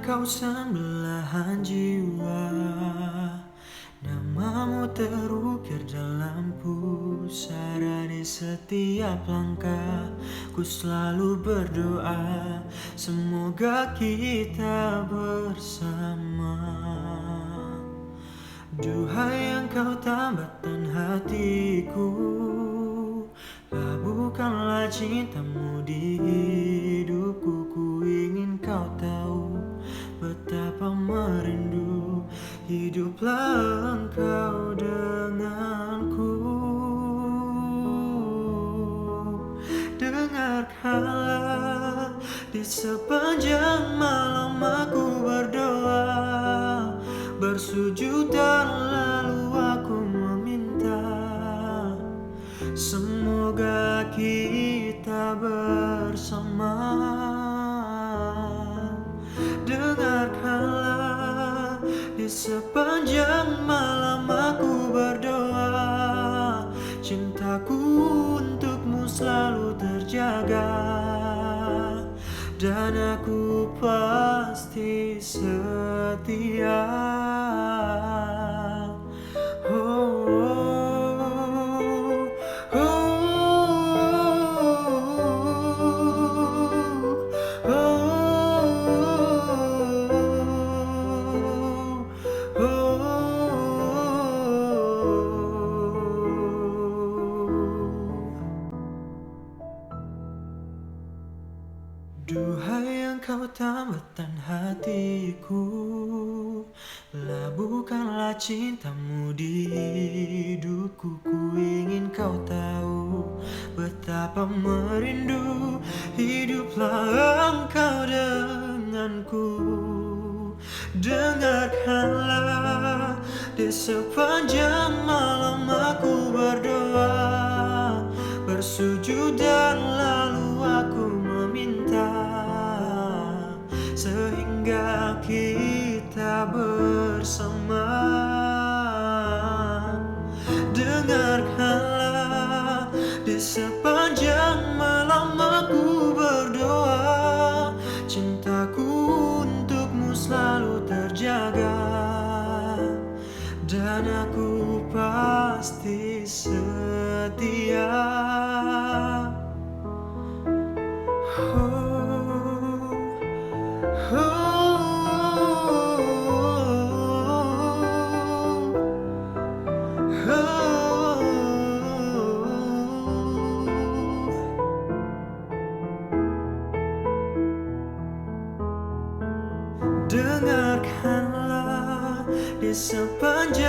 kausan belahan jiwa, namamu terukir dalam pusara. Di setiap langkah ku selalu berdoa, semoga kita bersama. Duhai engkau tambatan hatiku, labuhkanlah cintamu di hidupku. Ku ingin kau tahu betapa merindu, hiduplah engkau denganku. Dengarkanlah, di sepanjang malam aku berdoa, bersujud dan lalu aku meminta, semoga kita bersama. Dengarkanlah, di sepanjang malam aku berdoa, cintaku untukmu selalu terjaga, dan aku pasti setia. Oh, oh, oh, oh, oh. Duhai engkau tambatan hatiku, labuhkanlah cintamu di hidupku. Ku ingin kau tahu betapa merindu, hiduplah engkau denganku. Dengarkanlah, di sepanjang malam aku berdoa, bersujud dan lalu aku meminta, sehingga kita bersama. Dengarkanlah, di sepanjang malam aku berdoa, cintaku untukmu selalu terjaga, dan aku pasti setia. Dengarkanlah, di sepanjang